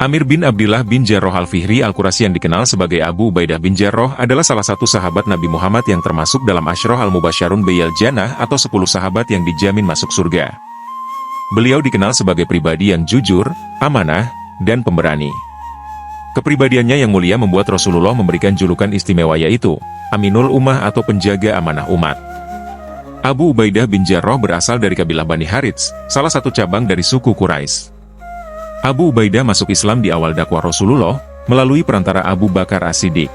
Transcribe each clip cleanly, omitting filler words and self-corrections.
Amir bin Abdillah bin Jarrah al-Fihri al-Qurasy yang dikenal sebagai Abu Ubaidah bin Jarrah adalah salah satu sahabat Nabi Muhammad yang termasuk dalam Asyrah al-Mubasyarun Bil Jannah atau 10 sahabat yang dijamin masuk surga. Beliau dikenal sebagai pribadi yang jujur, amanah, dan pemberani. Kepribadiannya yang mulia membuat Rasulullah memberikan julukan istimewa yaitu Aminul Ummah atau penjaga amanah umat. Abu Ubaidah bin Jarrah berasal dari kabilah Bani Harits, salah satu cabang dari suku Quraisy. Abu Ubaidah masuk Islam di awal dakwah Rasulullah, melalui perantara Abu Bakar As-Siddiq.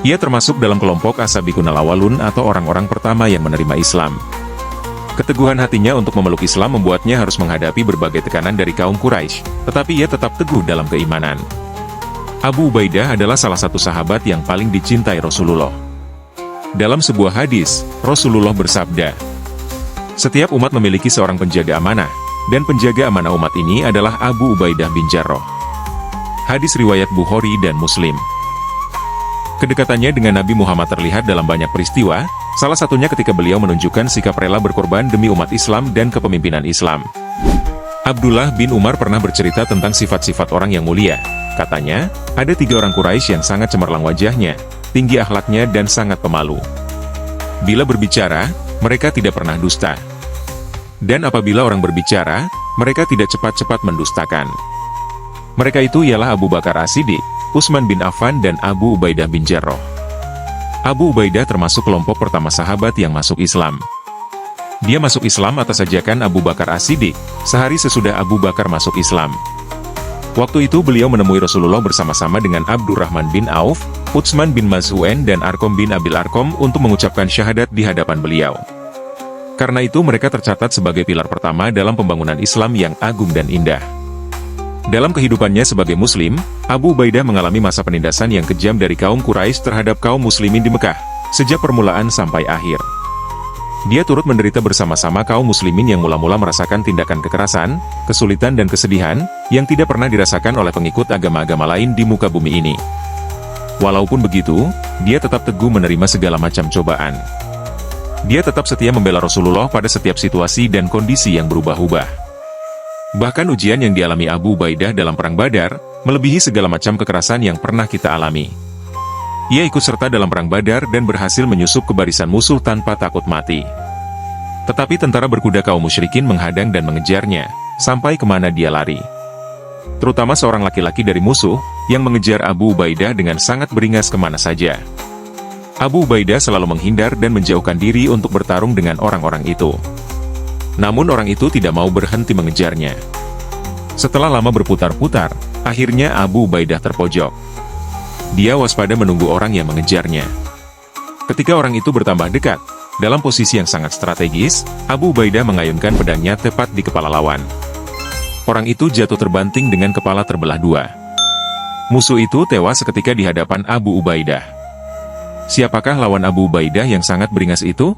Ia termasuk dalam kelompok As-Sabiqunal Awwalun atau orang-orang pertama yang menerima Islam. Keteguhan hatinya untuk memeluk Islam membuatnya harus menghadapi berbagai tekanan dari kaum Quraisy, tetapi ia tetap teguh dalam keimanan. Abu Ubaidah adalah salah satu sahabat yang paling dicintai Rasulullah. Dalam sebuah hadis, Rasulullah bersabda, "Setiap umat memiliki seorang penjaga amanah, dan penjaga amanah umat ini adalah Abu Ubaidah bin Jarrah." Hadis riwayat Bukhari dan Muslim. Kedekatannya dengan Nabi Muhammad terlihat dalam banyak peristiwa, salah satunya ketika beliau menunjukkan sikap rela berkorban demi umat Islam dan kepemimpinan Islam. Abdullah bin Umar pernah bercerita tentang sifat-sifat orang yang mulia. Katanya, ada 3 orang Quraisy yang sangat cemerlang wajahnya, tinggi akhlaknya dan sangat pemalu. Bila berbicara, mereka tidak pernah dusta. Dan apabila orang berbicara, mereka tidak cepat-cepat mendustakan. Mereka itu ialah Abu Bakar As-Siddiq, Utsman bin Affan dan Abu Ubaidah bin Jarrah. Abu Ubaidah termasuk kelompok pertama sahabat yang masuk Islam. Dia masuk Islam atas ajakan Abu Bakar As-Siddiq, sehari sesudah Abu Bakar masuk Islam. Waktu itu beliau menemui Rasulullah bersama-sama dengan Abdurrahman bin Auf, Utsman bin Maz'un dan Arqam bin Abil Arqam untuk mengucapkan syahadat di hadapan beliau. Karena itu mereka tercatat sebagai pilar pertama dalam pembangunan Islam yang agung dan indah. Dalam kehidupannya sebagai Muslim, Abu Ubaidah mengalami masa penindasan yang kejam dari kaum Quraisy terhadap kaum Muslimin di Mekah, sejak permulaan sampai akhir. Dia turut menderita bersama-sama kaum Muslimin yang mula-mula merasakan tindakan kekerasan, kesulitan dan kesedihan, yang tidak pernah dirasakan oleh pengikut agama-agama lain di muka bumi ini. Walaupun begitu, dia tetap teguh menerima segala macam cobaan. Dia tetap setia membela Rasulullah pada setiap situasi dan kondisi yang berubah-ubah. Bahkan ujian yang dialami Abu Ubaidah dalam Perang Badar, melebihi segala macam kekerasan yang pernah kita alami. Ia ikut serta dalam Perang Badar dan berhasil menyusup ke barisan musuh tanpa takut mati. Tetapi tentara berkuda kaum musyrikin menghadang dan mengejarnya, sampai kemana dia lari. Terutama seorang laki-laki dari musuh, yang mengejar Abu Ubaidah dengan sangat beringas kemana saja. Abu Ubaidah selalu menghindar dan menjauhkan diri untuk bertarung dengan orang-orang itu. Namun orang itu tidak mau berhenti mengejarnya. Setelah lama berputar-putar, akhirnya Abu Ubaidah terpojok. Dia waspada menunggu orang yang mengejarnya. Ketika orang itu bertambah dekat, dalam posisi yang sangat strategis, Abu Ubaidah mengayunkan pedangnya tepat di kepala lawan. Orang itu jatuh terbanting dengan kepala terbelah 2. Musuh itu tewas seketika di hadapan Abu Ubaidah. Siapakah lawan Abu Ubaidah yang sangat beringas itu?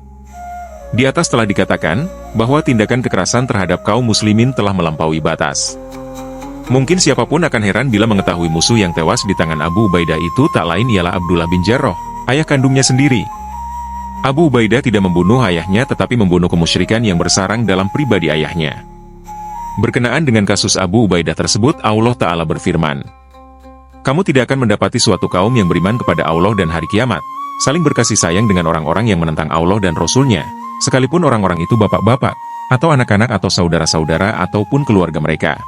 Di atas telah dikatakan, bahwa tindakan kekerasan terhadap kaum muslimin telah melampaui batas. Mungkin siapapun akan heran bila mengetahui musuh yang tewas di tangan Abu Ubaidah itu tak lain ialah Abdullah bin Jarrah, ayah kandungnya sendiri. Abu Ubaidah tidak membunuh ayahnya tetapi membunuh kemusyrikan yang bersarang dalam pribadi ayahnya. Berkenaan dengan kasus Abu Ubaidah tersebut, Allah Ta'ala berfirman, "Kamu tidak akan mendapati suatu kaum yang beriman kepada Allah dan hari kiamat, saling berkasih sayang dengan orang-orang yang menentang Allah dan Rasul-Nya, sekalipun orang-orang itu bapak-bapak, atau anak-anak atau saudara-saudara ataupun keluarga mereka.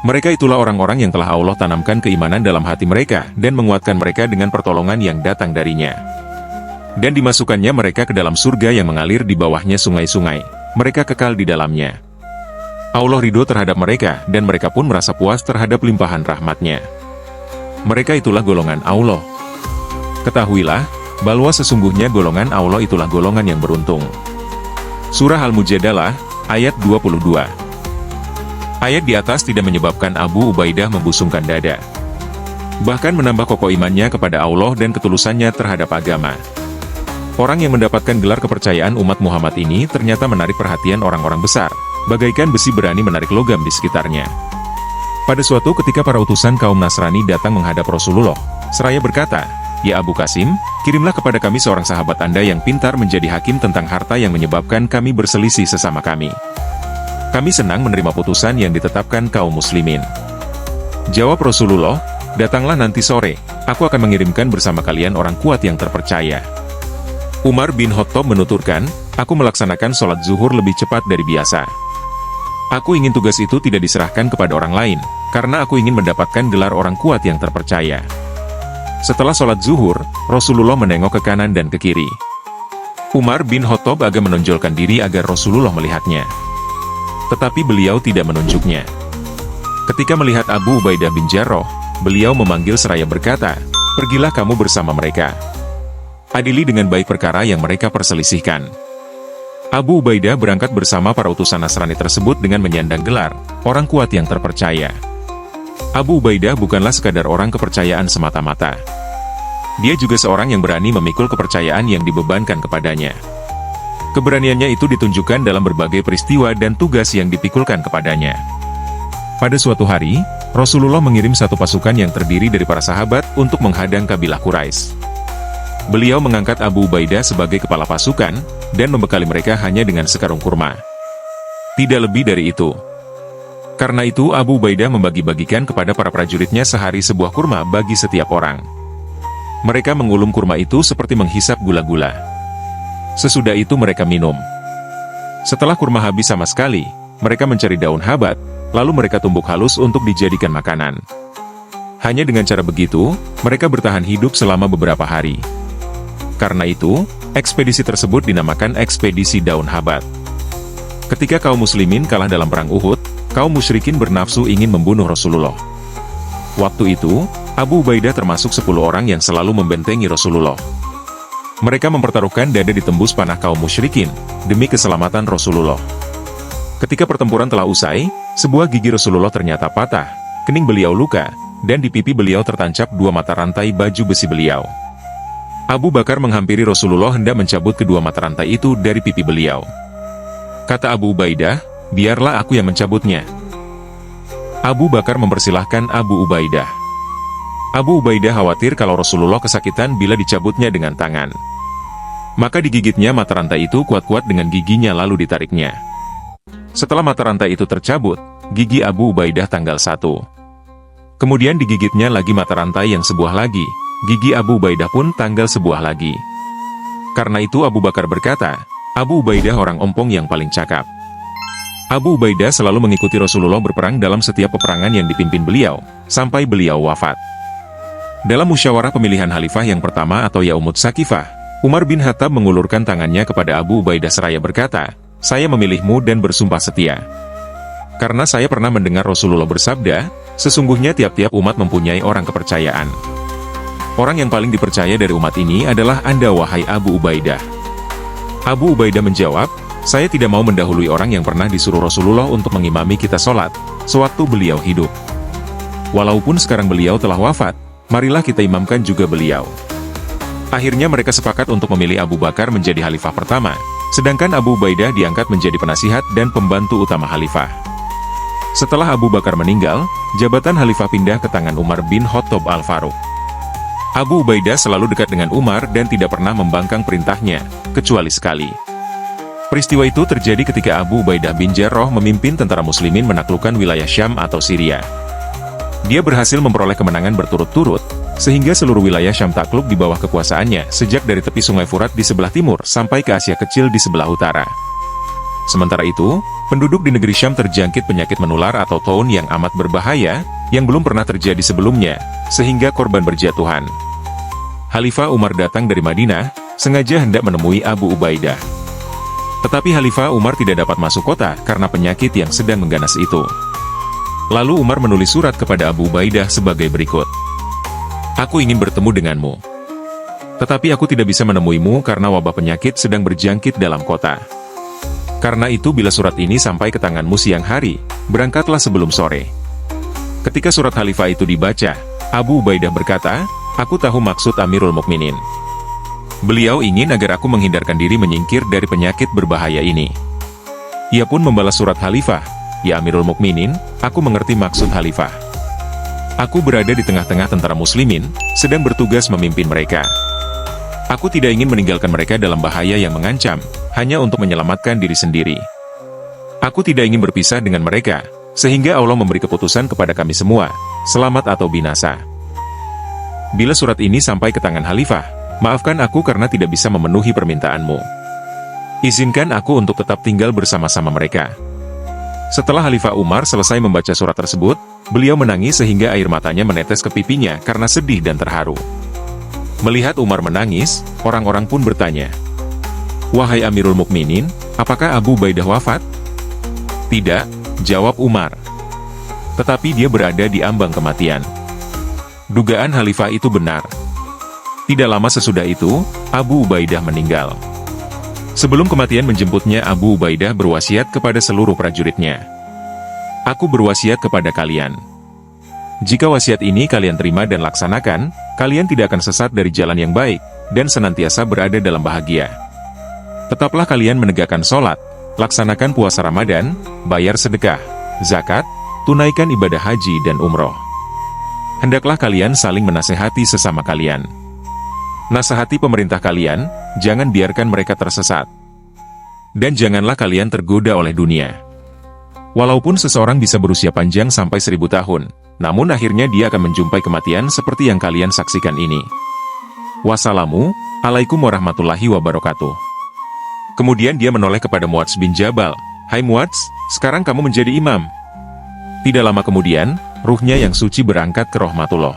Mereka itulah orang-orang yang telah Allah tanamkan keimanan dalam hati mereka dan menguatkan mereka dengan pertolongan yang datang darinya. Dan dimasukkannya mereka ke dalam surga yang mengalir di bawahnya sungai-sungai, mereka kekal di dalamnya. Allah ridho terhadap mereka dan mereka pun merasa puas terhadap limpahan rahmat-Nya. Mereka itulah golongan Allah. Ketahuilah, bahwa sesungguhnya golongan Allah itulah golongan yang beruntung." Surah Al-Mujadalah, ayat 22. Ayat di atas tidak menyebabkan Abu Ubaidah membusungkan dada. Bahkan menambah kokoh imannya kepada Allah dan ketulusannya terhadap agama. Orang yang mendapatkan gelar kepercayaan umat Muhammad ini ternyata menarik perhatian orang-orang besar, bagaikan besi berani menarik logam di sekitarnya. Pada suatu ketika para utusan kaum Nasrani datang menghadap Rasulullah, seraya berkata, "Ya Abu Qasim, kirimlah kepada kami seorang sahabat Anda yang pintar menjadi hakim tentang harta yang menyebabkan kami berselisih sesama kami. Kami senang menerima putusan yang ditetapkan kaum muslimin." Jawab Rasulullah, datanglah nanti sore, aku akan mengirimkan bersama kalian orang kuat yang terpercaya. Umar bin Khattab menuturkan, aku melaksanakan sholat zuhur lebih cepat dari biasa. Aku ingin tugas itu tidak diserahkan kepada orang lain, karena aku ingin mendapatkan gelar orang kuat yang terpercaya. Setelah sholat zuhur, Rasulullah menengok ke kanan dan ke kiri. Umar bin Khattab agak menonjolkan diri agar Rasulullah melihatnya. Tetapi beliau tidak menunjuknya. Ketika melihat Abu Ubaidah bin Jarrah, beliau memanggil seraya berkata, pergilah kamu bersama mereka. Adili dengan baik perkara yang mereka perselisihkan. Abu Ubaidah berangkat bersama para utusan Nasrani tersebut dengan menyandang gelar, orang kuat yang terpercaya. Abu Ubaidah bukanlah sekadar orang kepercayaan semata-mata. Dia juga seorang yang berani memikul kepercayaan yang dibebankan kepadanya. Keberaniannya itu ditunjukkan dalam berbagai peristiwa dan tugas yang dipikulkan kepadanya. Pada suatu hari, Rasulullah mengirim satu pasukan yang terdiri dari para sahabat untuk menghadang kabilah Quraisy. Beliau mengangkat Abu Ubaidah sebagai kepala pasukan, dan membekali mereka hanya dengan sekarung kurma. Tidak lebih dari itu. Karena itu Abu Ubaidah membagi-bagikan kepada para prajuritnya sehari sebuah kurma bagi setiap orang. Mereka mengulum kurma itu seperti menghisap gula-gula. Sesudah itu mereka minum. Setelah kurma habis sama sekali, mereka mencari daun habat, lalu mereka tumbuk halus untuk dijadikan makanan. Hanya dengan cara begitu, mereka bertahan hidup selama beberapa hari. Karena itu, ekspedisi tersebut dinamakan ekspedisi daun habat. Ketika kaum muslimin kalah dalam perang Uhud, kaum musyrikin bernafsu ingin membunuh Rasulullah. Waktu itu, Abu Ubaidah termasuk 10 orang yang selalu membentengi Rasulullah. Mereka mempertaruhkan dada ditembus panah kaum musyrikin, demi keselamatan Rasulullah. Ketika pertempuran telah usai, sebuah gigi Rasulullah ternyata patah, kening beliau luka, dan di pipi beliau tertancap 2 mata rantai baju besi beliau. Abu Bakar menghampiri Rasulullah hendak mencabut kedua mata rantai itu dari pipi beliau. Kata Abu Ubaidah, biarlah aku yang mencabutnya. Abu Bakar mempersilahkan Abu Ubaidah. Abu Ubaidah khawatir kalau Rasulullah kesakitan bila dicabutnya dengan tangan. Maka digigitnya mata rantai itu kuat-kuat dengan giginya lalu ditariknya. Setelah mata rantai itu tercabut, gigi Abu Ubaidah tanggal 1. Kemudian digigitnya lagi mata rantai yang sebuah lagi, gigi Abu Ubaidah pun tanggal sebuah lagi. Karena itu Abu Bakar berkata, Abu Ubaidah orang ompong yang paling cakap. Abu Ubaidah selalu mengikuti Rasulullah berperang dalam setiap peperangan yang dipimpin beliau, sampai beliau wafat. Dalam musyawarah pemilihan khalifah yang pertama atau Yaumut Sakifah, Umar bin Khattab mengulurkan tangannya kepada Abu Ubaidah seraya berkata, saya memilihmu dan bersumpah setia. Karena saya pernah mendengar Rasulullah bersabda, sesungguhnya tiap-tiap umat mempunyai orang kepercayaan. Orang yang paling dipercaya dari umat ini adalah Anda wahai Abu Ubaidah. Abu Ubaidah menjawab, saya tidak mau mendahului orang yang pernah disuruh Rasulullah untuk mengimami kita sholat, sewaktu beliau hidup. Walaupun sekarang beliau telah wafat, marilah kita imamkan juga beliau. Akhirnya mereka sepakat untuk memilih Abu Bakar menjadi khalifah pertama, sedangkan Abu Ubaidah diangkat menjadi penasihat dan pembantu utama khalifah. Setelah Abu Bakar meninggal, jabatan khalifah pindah ke tangan Umar bin Khattab Al-Faruq. Abu Ubaidah selalu dekat dengan Umar dan tidak pernah membangkang perintahnya, kecuali sekali. Peristiwa itu terjadi ketika Abu Ubaidah bin Jarrah memimpin tentara muslimin menaklukkan wilayah Syam atau Syria. Dia berhasil memperoleh kemenangan berturut-turut, sehingga seluruh wilayah Syam takluk di bawah kekuasaannya sejak dari tepi sungai Furat di sebelah timur sampai ke Asia Kecil di sebelah utara. Sementara itu, penduduk di negeri Syam terjangkit penyakit menular atau taun yang amat berbahaya, yang belum pernah terjadi sebelumnya, sehingga korban berjatuhan. Khalifah Umar datang dari Madinah, sengaja hendak menemui Abu Ubaidah. Tetapi Khalifah Umar tidak dapat masuk kota karena penyakit yang sedang mengganas itu. Lalu Umar menulis surat kepada Abu Ubaidah sebagai berikut. Aku ingin bertemu denganmu. Tetapi aku tidak bisa menemuimu karena wabah penyakit sedang berjangkit dalam kota. Karena itu bila surat ini sampai ke tanganmu siang hari, berangkatlah sebelum sore. Ketika surat khalifah itu dibaca, Abu Ubaidah berkata, aku tahu maksud Amirul Mukminin. Beliau ingin agar aku menghindarkan diri menyingkir dari penyakit berbahaya ini. Ia pun membalas surat khalifah, ya Amirul Mukminin, aku mengerti maksud khalifah. Aku berada di tengah-tengah tentara muslimin, sedang bertugas memimpin mereka. Aku tidak ingin meninggalkan mereka dalam bahaya yang mengancam, hanya untuk menyelamatkan diri sendiri. Aku tidak ingin berpisah dengan mereka, sehingga Allah memberi keputusan kepada kami semua, selamat atau binasa. Bila surat ini sampai ke tangan Khalifah, maafkan aku karena tidak bisa memenuhi permintaanmu. Izinkan aku untuk tetap tinggal bersama-sama mereka. Setelah Khalifah Umar selesai membaca surat tersebut, beliau menangis sehingga air matanya menetes ke pipinya karena sedih dan terharu. Melihat Umar menangis, orang-orang pun bertanya, "Wahai Amirul Mukminin, apakah Abu Ubaidah wafat?" "Tidak," jawab Umar. "Tetapi dia berada di ambang kematian." Dugaan Khalifah itu benar. Tidak lama sesudah itu, Abu Ubaidah meninggal. Sebelum kematian menjemputnya, Abu Ubaidah berwasiat kepada seluruh prajuritnya. "Aku berwasiat kepada kalian. Jika wasiat ini kalian terima dan laksanakan, kalian tidak akan sesat dari jalan yang baik, dan senantiasa berada dalam bahagia. Tetaplah kalian menegakkan sholat, laksanakan puasa Ramadan, bayar sedekah, zakat, tunaikan ibadah haji dan umroh. Hendaklah kalian saling menasehati sesama kalian. Nasihati pemerintah kalian, jangan biarkan mereka tersesat. Dan janganlah kalian tergoda oleh dunia. Walaupun seseorang bisa berusia panjang sampai 1000 tahun, namun akhirnya dia akan menjumpai kematian seperti yang kalian saksikan ini. Wassalamualaikum warahmatullahi wabarakatuh." Kemudian dia menoleh kepada Muadz bin Jabal, "Hai Muadz, sekarang kamu menjadi imam." Tidak lama kemudian, ruhnya yang suci berangkat ke rahmatullah.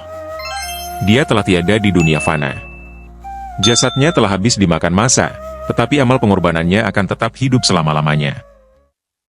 Dia telah tiada di dunia fana. Jasadnya telah habis dimakan massa, tetapi amal pengorbanannya akan tetap hidup selama-lamanya.